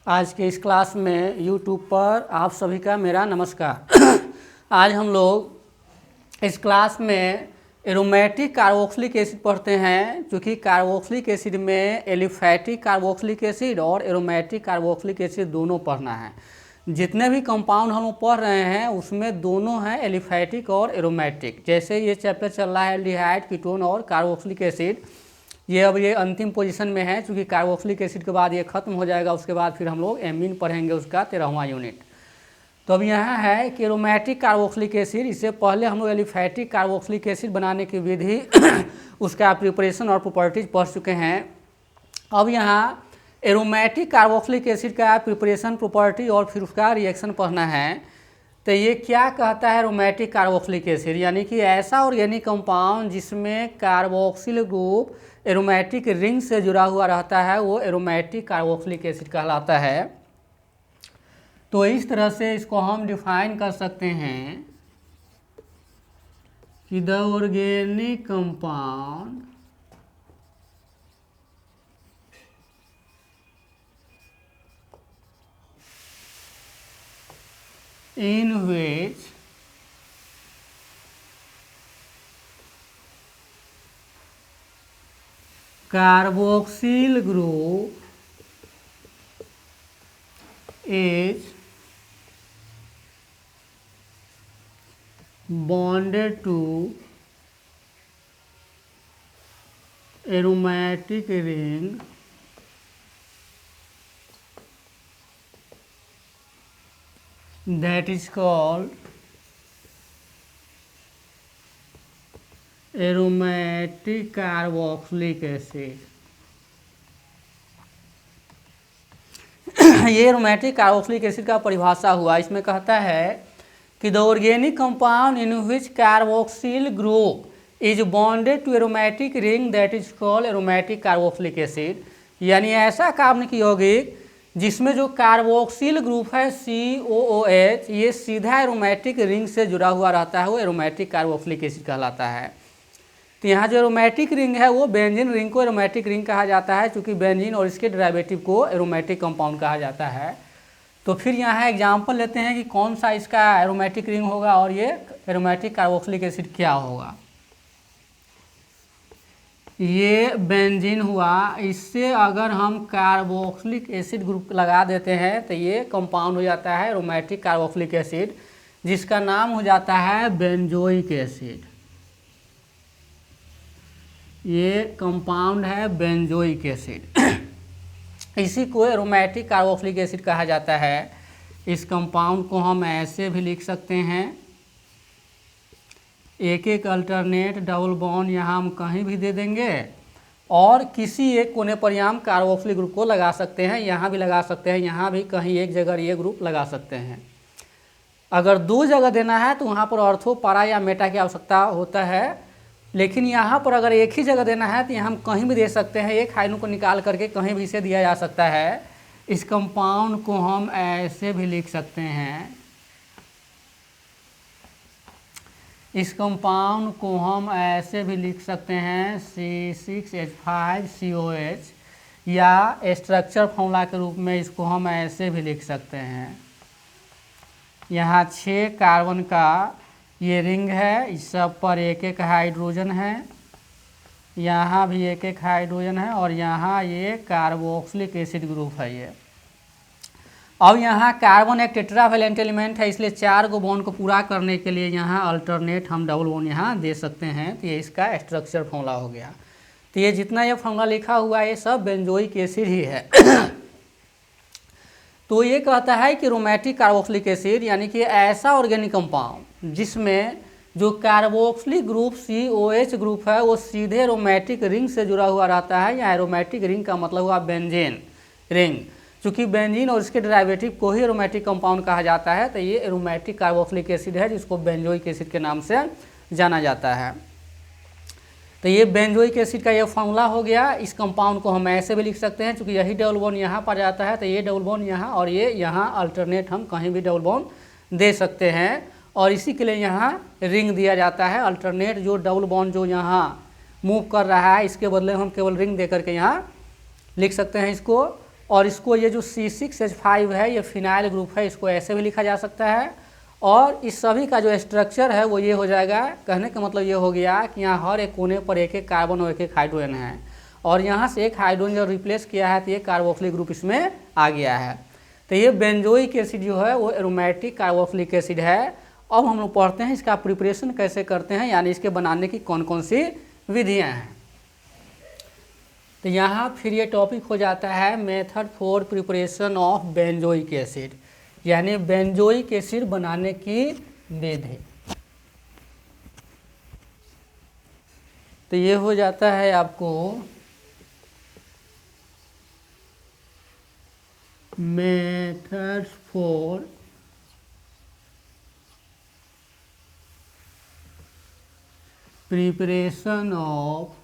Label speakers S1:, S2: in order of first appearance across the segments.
S1: आज के इस क्लास में YouTube पर आप सभी का मेरा नमस्कार। आज हम लोग इस क्लास में एरोमेटिक कार्बोक्सिलिक एसिड पढ़ते हैं, क्योंकि कार्बोक्सिलिक एसिड में एलिफैटिक कार्बोक्सिलिक एसिड और एरोमेटिक कार्बोक्सिलिक एसिड दोनों पढ़ना है। जितने भी कंपाउंड हम लोग पढ़ रहे हैं उसमें दोनों हैं एलिफैटिक और एरोमेटिक। जैसे ये चैप्टर चल रहा है एल्डिहाइड, कीटोन और कार्बोक्सिलिक एसिड, ये अंतिम पोजीशन में है, क्योंकि कार्बोक्सिलिक एसिड के बाद ये खत्म हो जाएगा। उसके बाद फिर हम लोग एमीन पढ़ेंगे, उसका 13वां यूनिट। तो अब यहाँ है कि एरोमेटिक कार्बोक्सिलिक एसिड, इससे पहले हम लोग एलिफैटिक कार्बोक्सिलिक एसिड बनाने की विधि उसका प्रिपरेशन और प्रॉपर्टीज पढ़ चुके हैं। अब यहाँ एरोमेटिक कार्बोक्सिलिक एसिड का प्रिपरेशन, प्रॉपर्टी और फिर उसका रिएक्शन पढ़ना है। तो ये क्या कहता है एरोमेटिक कार्बोक्सिलिक एसिड, यानी कि ऐसा ऑर्गेनिक कंपाउंड जिसमें कार्बोक्सिल ग्रुप एरोमेटिक रिंग से जुड़ा हुआ रहता है, वो एरोमेटिक कार्बोक्सिलिक एसिड कहलाता है। तो इस तरह से इसको हम डिफाइन कर सकते हैं कि the organic compound in which carboxyl group is bonded to aromatic ring that is called aromatic carboxylic acid। ये एरोमेटिक कार्बोक्सिलिक एसिड का परिभाषा हुआ। इसमें कहता है कि the organic compound in which carboxyl group is bonded to aromatic ring that is called aromatic carboxylic acid, यानी ऐसा कार्बनिक यौगिक जिसमें जो कार्बोक्सिल ग्रुप है COOH, ये सीधा एरोमेटिक रिंग से जुड़ा हुआ रहता है, वो एरोमेटिक कार्बोक्सिलिक एसिड कहलाता है। तो यहाँ जो एरोमेटिक रिंग है वो बेंजीन रिंग को एरोमेटिक रिंग कहा जाता है, क्योंकि बेंजीन और इसके डेरिवेटिव को एरोमेटिक कंपाउंड कहा जाता है। तो फिर यहाँ एग्जाम्पल लेते हैं कि कौन सा इसका एरोमेटिक रिंग होगा और ये एरोमेटिक कार्बोक्सिलिक एसिड क्या होगा। ये बेंजीन हुआ, इससे अगर हम कार्बोक्सिलिक एसिड ग्रुप लगा देते हैं तो ये कंपाउंड हो जाता है एरोमेटिक कार्बोक्सिलिक एसिड, जिसका नाम हो जाता है बेंजोइक एसिड। ये कंपाउंड है बेंजोइक एसिड। इसी को एरोमेटिक कार्बोक्सिलिक एसिड कहा जाता है। इस कंपाउंड को हम ऐसे भी लिख सकते हैं, एक एक अल्टरनेट डबल बॉन्ड यहाँ हम कहीं भी दे देंगे और किसी एक कोने पर यहाँ हम कार्बोक्सिलिक ग्रुप को लगा सकते हैं। यहाँ भी लगा सकते हैं, यहाँ भी कहीं एक जगह ये ग्रुप लगा सकते हैं। अगर दो जगह देना है तो वहाँ पर ऑर्थो, पारा या मेटा की आवश्यकता होता है, लेकिन यहाँ पर अगर एक ही जगह देना है तो यहाँ हम कहीं भी दे सकते हैं। एक हाइड्रोजन को निकाल करके कहीं भी इसे दिया जा सकता है। इस कंपाउंड को हम ऐसे भी लिख सकते हैं, इस कंपाउंड को हम ऐसे भी लिख सकते हैं C6H5COH, या स्ट्रक्चर फॉर्मूला के रूप में इसको हम ऐसे भी लिख सकते हैं। यहाँ 6 कार्बन का ये रिंग है, इस सब पर एक एक हाइड्रोजन है, यहाँ भी एक एक हाइड्रोजन है और यहाँ ये कार्बोक्सिलिक एसिड ग्रुप है ये। अब यहाँ कार्बन एक टेट्रावैलेंट एलिमेंट है, इसलिए 4 गो बॉन्ड को पूरा करने के लिए यहाँ अल्टरनेट हम डबल बॉन्ड यहाँ दे सकते हैं। तो ये इसका स्ट्रक्चर फॉर्मूला हो गया। तो ये जितना ये फॉर्मूला लिखा हुआ है ये सब बेंजोइक एसिड ही है। तो ये कहता है कि एरोमेटिक कार्बोक्सिलिक एसिड यानी कि ऐसा ऑर्गेनिक कंपाउंड जिसमें जो कार्बोक्सिलिक ग्रुप COH ग्रुप है वो सीधे एरोमेटिक रिंग से जुड़ा हुआ रहता है। या एरोमेटिक रिंग का मतलब हुआ बेंजीन रिंग, चूँकि बेंजीन और इसके डेरिवेटिव को ही एरोमेटिक कंपाउंड कहा जाता है। तो ये एरोमेटिक कार्बोक्सिलिक एसिड है, जिसको बेंजोइक एसिड के नाम से जाना जाता है। तो ये बेंजोइक एसिड का ये फॉर्मूला हो गया। इस कंपाउंड को हम ऐसे भी लिख सकते हैं, क्योंकि यही डबल बॉन्ड यहाँ पर जाता है तो ये डबल बॉन्ड यहाँ और ये यहाँ अल्टरनेट हम कहीं भी डबल बॉन्ड दे सकते हैं। और इसी के लिए यहाँ रिंग दिया जाता है। अल्टरनेट जो डबल बॉन्ड जो यहाँ मूव कर रहा है, इसके बदले हम केवल रिंग दे करके यहाँ लिख सकते हैं इसको। और इसको ये जो C6H5 है ये फिनाइल ग्रुप है, इसको ऐसे भी लिखा जा सकता है। और इस सभी का जो स्ट्रक्चर है वो ये हो जाएगा। कहने का मतलब ये हो गया कि यहाँ हर एक कोने पर एक एक कार्बन और एक एक हाइड्रोजन है, और यहाँ से एक हाइड्रोजन रिप्लेस किया है तो ये कार्बोक्सिलिक ग्रुप इसमें आ गया है। तो ये बेंजोइक एसिड जो है वो एरोमेटिक कार्बोक्सिलिक एसिड है। अब हम लोग पढ़ते हैं इसका प्रिपरेशन कैसे करते हैं, यानी इसके बनाने की कौन कौन सी विधियाँ हैं। तो यहाँ फिर ये टॉपिक हो जाता है method for preparation of benzoic acid, यानी बेंजोइक एसिड बनाने की विधि। तो ये हो जाता है आपको methods for preparation of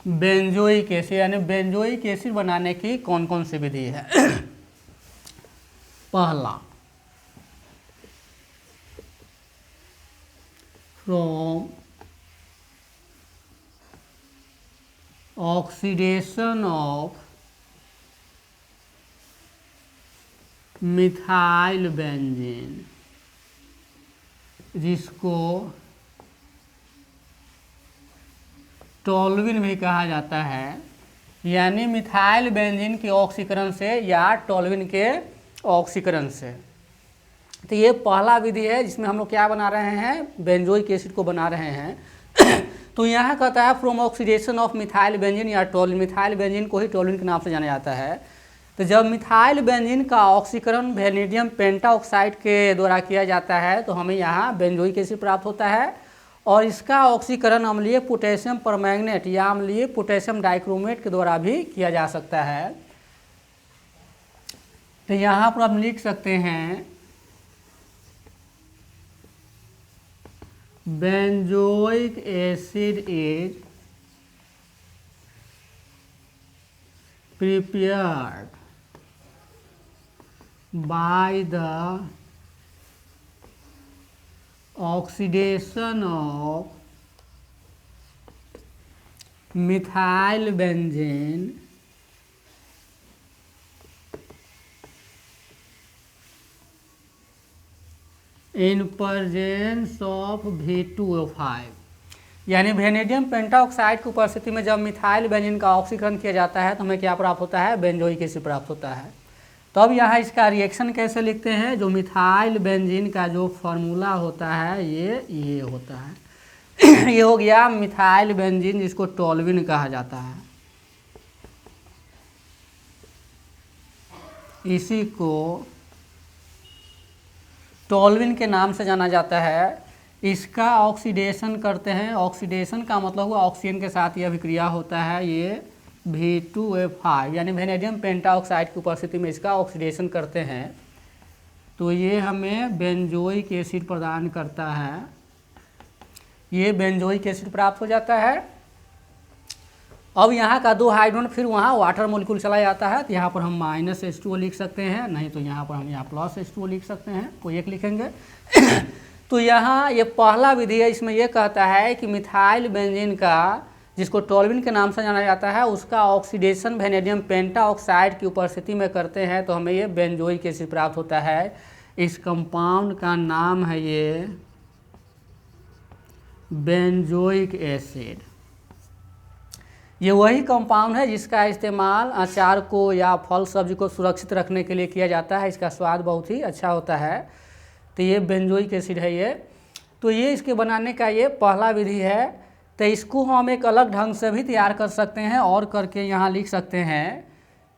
S1: benzoic acid, यानी बेंजोइक एसिड बनाने की कौन कौन सी विधि है। पहला, from oxidation of methyl benzene, जिसको टोल्यूइन भी कहा जाता है, यानी मिथाइल बेंजीन के ऑक्सीकरण से या टोल्यूइन के ऑक्सीकरण से। तो ये पहला विधि है जिसमें हम लोग क्या बना रहे हैं, बेंजोइक एसिड को बना रहे हैं। तो यहाँ कहता है from oxidation of methyl benzene या टोल्यूइन, मिथाइल बेंजीन को ही टोल्यूइन के नाम से जाना जाता है। तो जब मिथाइल बेंजीन का ऑक्सीकरण वेनेडियम पेंटाऑक्साइड के द्वारा किया जाता है तो हमें यहाँ बेंजोइक एसिड प्राप्त होता है, और इसका ऑक्सीकरण अम्लीय पोटेशियम परमैंगनेट या अम्लीय पोटेशियम डाइक्रोमेट के द्वारा भी किया जा सकता है। तो यहाँ पर हम लिख सकते हैं benzoic acid is prepared by the oxidation of methyl benzene in presence of V2O5, यानी वेनेडियम पेंटाऑक्साइड की उपस्थिति में जब मिथाइल बेंजीन का ऑक्सीकरण किया जाता है तो हमें क्या प्राप्त होता है, बेंजोइक एसिड प्राप्त होता है। तो अब यहाँ इसका रिएक्शन कैसे लिखते हैं, जो मिथाइल बेंजीन का जो फार्मूला होता है ये होता है। ये हो गया मिथाइल बेंजीन, जिसको टोल्यूइन कहा जाता है। इसी को टोल्यूइन के नाम से जाना जाता है। इसका ऑक्सीडेशन करते हैं, ऑक्सीडेशन का मतलब हुआ ऑक्सीजन के साथ यह अभिक्रिया होता है, ये V2O5 यानी वेनेडियम पेंटाऑक्साइड की उपस्थिति में इसका ऑक्सीडेशन करते हैं तो ये हमें बेंजोइक एसिड प्रदान करता है। ये बेंजोइक एसिड प्राप्त हो जाता है। अब यहाँ का 2 हाइड्रोजन फिर वहाँ वाटर मोलिक्यूल चला जाता है, तो यहाँ पर हम -H2O लिख सकते हैं, नहीं तो यहाँ पर हम +H2O लिख सकते हैं, कोई एक लिखेंगे। तो यहाँ ये पहला विधि है, इसमें यह कहता है कि मिथाइल बेंजीन का, जिसको टोल्यूइन के नाम से जाना जाता है, उसका ऑक्सीडेशन वेनेडियम पेंटाऑक्साइड की उपस्थिति में करते हैं तो हमें ये बेंजोइक एसिड प्राप्त होता है। इस कंपाउंड का नाम है ये बेंजोइक एसिड। ये वही कंपाउंड है जिसका इस्तेमाल अचार को या फल सब्जी को सुरक्षित रखने के लिए किया जाता है। इसका स्वाद बहुत ही अच्छा होता है। तो ये बेंजोइक एसिड है ये। तो ये इसके बनाने का ये पहला विधि है। तो इसको हम एक अलग ढंग से भी तैयार कर सकते हैं और करके यहाँ लिख सकते हैं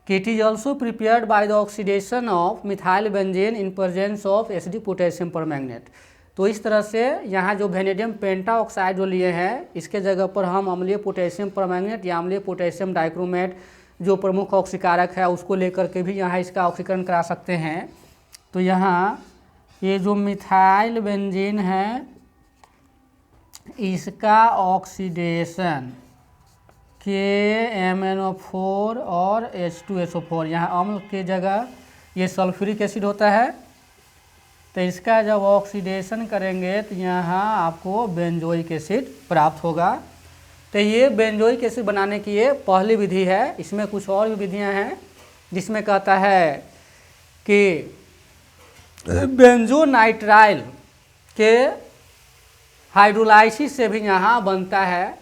S1: कि it is also prepared by the oxidation of methyl benzene in presence of acidic potassium permanganate. तो इस तरह से यहाँ जो वेनेडियम पेंटाऑक्साइड जो लिए हैं, इसके जगह पर हम अम्लीय पोटेशियम परमैंगनेट या अम्लीय पोटेशियम डाइक्रोमेट जो प्रमुख ऑक्सीकारक है उसको लेकर के भी यहाँ इसका ऑक्सीकरण करा सकते हैं। तो यहाँ ये जो मिथाइल बेंजीन है इसका ऑक्सीडेशन KMnO4 और H2SO4, यहाँ अम्ल की जगह ये सल्फ्यूरिक एसिड होता है। तो इसका जब ऑक्सीडेशन करेंगे तो यहाँ आपको बेंजोइक एसिड प्राप्त होगा। तो ये बेंजोइक एसिड बनाने की ये पहली विधि है। इसमें कुछ और भी विधियां हैं जिसमें कहता है कि बेंजोनाइट्राइल के हाइड्रोलाइसिस से भी यहाँ बनता है।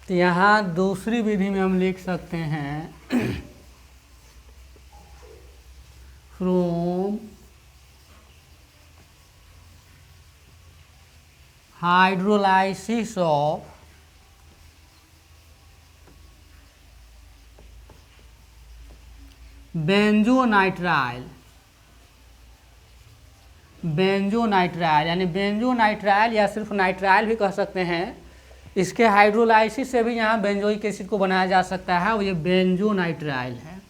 S1: तो यहाँ दूसरी विधि में हम लिख सकते हैं फ्रॉम हाइड्रोलाइसिस ऑफ बेंजोनाइट्राइल। बेंजोनाइट्राइल यानी बेंजोनाइट्राइल या सिर्फ नाइट्राइल भी कह सकते हैं। इसके हाइड्रोलाइसिस से भी यहाँ बेंजोइक एसिड को बनाया जा सकता है और ये बेंजोनाइट्राइल है।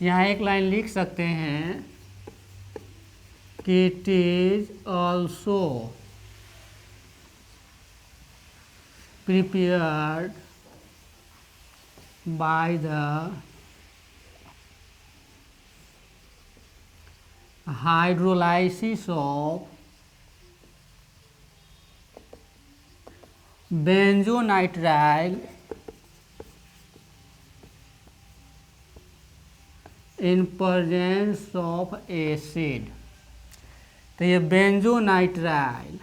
S1: यहाँ एक लाइन लिख सकते हैं कि it is also prepared by the hydrolysis of benzonitrile in presence of acid. तो ये बेंजोनाइट्राइल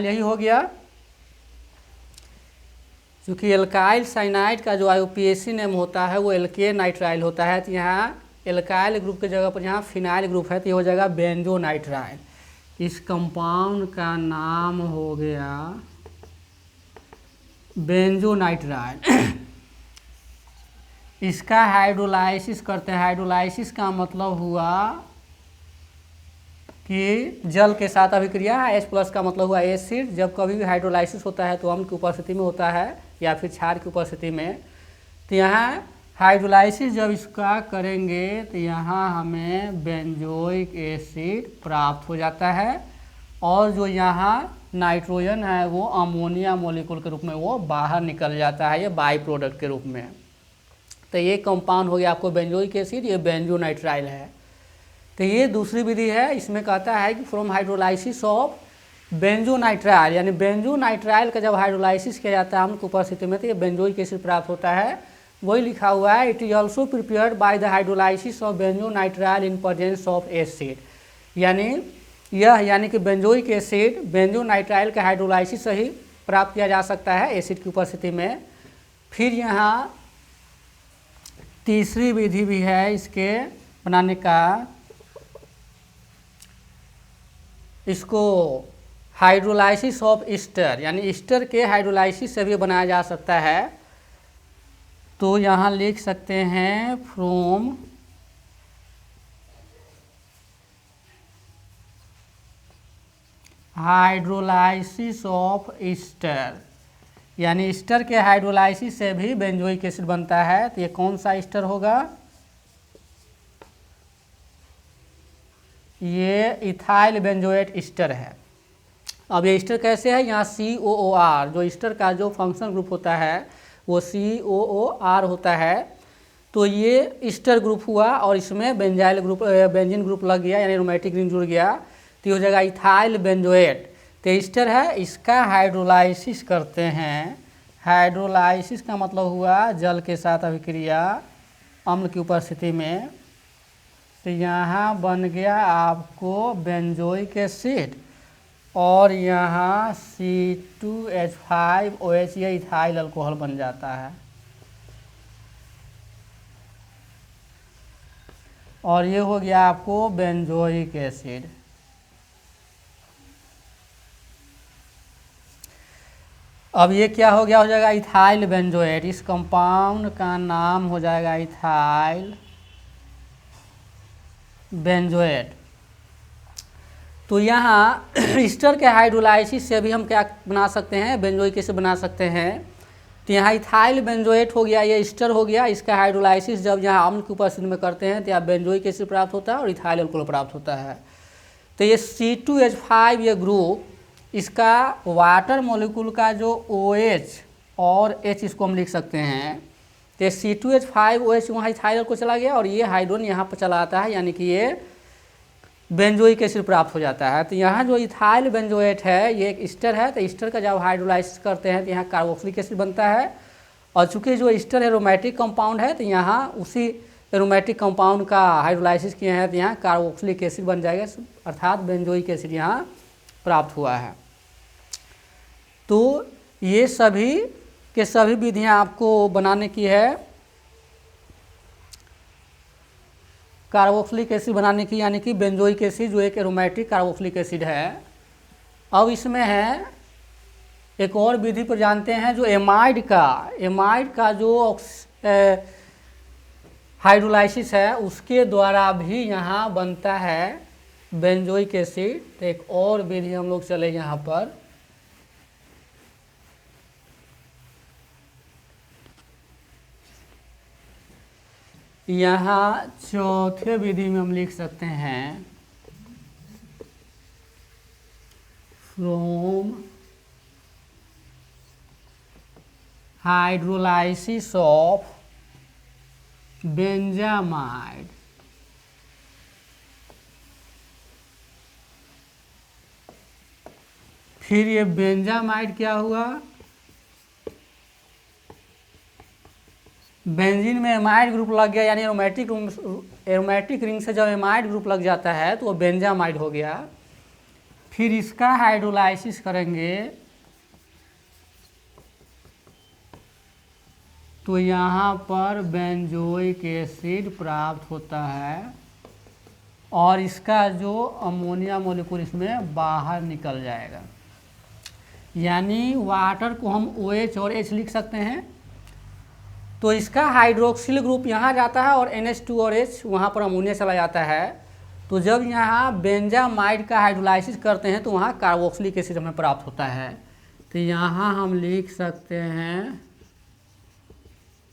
S1: यही हो गया। क्योंकि एल्काइल साइनाइड का जो आईयूपीएसी नेम होता है वो एल्केन नाइट्राइल होता है। तो यहाँ एल्काइल ग्रुप की जगह पर यहाँ फिनाइल ग्रुप है तो ये हो जाएगा बेंजोनाइट्राइल। इस कंपाउंड का नाम हो गया बेंजोनाइट्राइल। इसका हाइड्रोलाइसिस करते हैं। हाइड्रोलाइसिस का मतलब हुआ कि जल के साथ अभिक्रिया। H+ का मतलब हुआ एसिड। जब कभी भी हाइड्रोलाइसिस होता है तो अम्ल की उपस्थिति में होता है या फिर क्षार की उपस्थिति में। तो यहाँ हाइड्रोलाइसिस जब इसका करेंगे तो यहाँ हमें बेंजोइक एसिड प्राप्त हो जाता है और जो यहाँ नाइट्रोजन है वो अमोनिया मॉलिक्यूल के रूप में वो बाहर निकल जाता है, ये बाई प्रोडक्ट के रूप में। तो ये कंपाउंड हो गया आपको बेंजोइक एसिड, ये बेंजोनाइट्राइल है। तो ये दूसरी विधि है। इसमें कहता है कि फ्रॉम हाइड्रोलाइसिस ऑफ बेंजोनाइट्राइल यानी बेंजोनाइट्राइल का जब हाइड्रोलाइसिस किया जाता है अम्ल की उपस्थिति में तो ये बेंजोइक एसिड प्राप्त होता है। वही लिखा हुआ है it is also prepared by the hydrolysis of benzonitrile in presence of acid. यानी कि बेंजोइक एसिड बेंजोनाइट्राइल के हाइड्रोलाइसिस से ही प्राप्त किया जा सकता है एसिड की उपस्थिति में। फिर यहाँ तीसरी विधि भी है इसके बनाने का। इसको हाइड्रोलाइसिस ऑफ ईस्टर यानी ईस्टर के हाइड्रोलाइसिस से भी बनाया जा सकता है। तो यहाँ लिख सकते हैं फ्रॉम हाइड्रोलाइसिस ऑफ ईस्टर यानी ईस्टर के हाइड्रोलाइसिस से भी बेंजोइक एसिड बनता है। तो ये कौन सा ईस्टर होगा? ये इथाइल बेंजोएट ईस्टर है। अब ये ईस्टर कैसे है? यहाँ COOR जो ईस्टर का जो फंक्शनल ग्रुप होता है वो COOR होता है। तो ये ईस्टर ग्रुप हुआ और इसमें बेंजीन ग्रुप लग गया यानी एरोमेटिक रिंग जुड़ गया तो ये हो जाएगा इथाइल बेंजोएट। तो ईस्टर है, इसका हाइड्रोलाइसिस करते हैं। हाइड्रोलाइसिस का मतलब हुआ जल के साथ अभिक्रिया अम्ल की उपस्थिति में। तो यहाँ बन गया आपको बेंजोइक एसिड और यहाँ C2H5OH ये इथाइल अल्कोहल बन जाता है और ये हो गया आपको बेंजोइक एसिड। अब ये क्या हो गया? हो जाएगा इथाइल बेंजोएट। इस कंपाउंड का नाम हो जाएगा इथाइल बेंजोएट। तो यहाँ ईस्टर के हाइड्रोलाइसिस से भी हम क्या बना सकते हैं? बेंजोइक एसिड बना सकते हैं। तो यहाँ इथाइल बेंजोएट हो गया, ये ईस्टर हो गया। इसका हाइड्रोलाइसिस जब यहाँ अम्ल की उपस्थिति में करते हैं तो यहाँ बेंजोइक एसिड प्राप्त होता है और इथाइल अल्कोहल प्राप्त होता है। तो ये C2H5 ये ग्रुप इसका वाटर मॉलिक्यूल का जो OH और H इसको हम लिख सकते हैं, तो C2H5OH वहाँ इथाइल को चला गया और ये हाइड्रोजन यहाँ पर चला आता है, यानी कि ये बेंजोइक एसिड प्राप्त हो जाता है। तो यहाँ जो इथाइल बेंजोएट है ये एक ईस्टर है, तो ईस्टर का जब हाइड्रोलाइसिस करते हैं तो यहाँ कार्बोक्सिलिक एसिड बनता है, और चूंकि जो ईस्टर एरोमेटिक कंपाउंड है तो यहाँ उसी एरोमेटिक कंपाउंड का हाइड्रोलाइसिस किए हैं तो यहाँ कार्बोक्सिलिक एसिड बन जाएगा, अर्थात बेंजोइक एसिड यहाँ प्राप्त हुआ है। तो ये सभी के सभी विधियाँ आपको बनाने की है कार्बोक्सिलिक एसिड बनाने की, यानी कि बेंजोइक एसिड जो एक एरोमेटिक कार्बोक्सिलिक एसिड है। अब इसमें है एक और विधि पर जानते हैं जो एमाइड का जो हाइड्रोलाइसिस है उसके द्वारा भी यहाँ बनता है बेंजोइक एसिड। तो एक और विधि हम लोग चले यहाँ पर, यहाँ चौथे विधि में हम लिख सकते हैं फ्रॉम हाइड्रोलाइसिस ऑफ बेंजामाइड फिर ये बेंजामाइड क्या हुआ, बेंजीन में एमाइड ग्रुप लग गया, यानी एरोमेटिक रिंग से जब एमाइड ग्रुप लग जाता है तो वो बेंजामाइड हो गया। फिर इसका हाइड्रोलाइसिस करेंगे तो यहाँ पर बेंजोइक एसिड प्राप्त होता है और इसका जो अमोनिया मॉलिक्यूल इसमें बाहर निकल जाएगा, यानी वाटर को हम OH और H लिख सकते हैं। तो इसका हाइड्रोक्सिल ग्रुप यहाँ जाता है और NH2 और H वहाँ पर अमोनिया चला जाता है। तो जब यहाँ बेंजामाइड का हाइड्रोलाइसिस करते हैं तो वहाँ कार्बोक्सिलिक एसिड हमें प्राप्त होता है। तो यहाँ हम लिख सकते हैं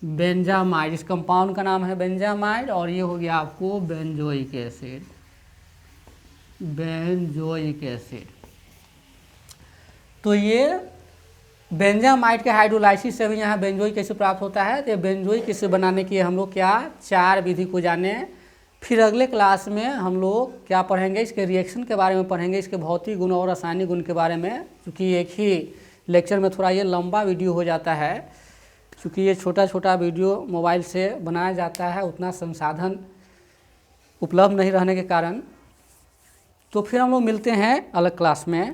S1: बेंजामाइड, इस कंपाउंड का नाम है बेंजामाइड और ये हो गया आपको बेंजोइक एसिड। तो ये बेंजामाइड के हाइड्रोलाइसिस से भी यहाँ बेंजोइक एसिड प्राप्त होता है। तो बेंजोइक एसिड बनाने के हम लोग क्या 4 विधि को जाने। फिर अगले क्लास में हम लोग क्या पढ़ेंगे, इसके रिएक्शन के बारे में पढ़ेंगे, इसके भौतिक गुण और रासायनिक गुण के बारे में। क्योंकि एक ही लेक्चर में थोड़ा ये लंबा वीडियो हो जाता है, क्योंकि ये छोटा छोटा वीडियो मोबाइल से बनाया जाता है, उतना संसाधन उपलब्ध नहीं रहने के कारण। तो फिर हम लोग मिलते हैं अलग क्लास में।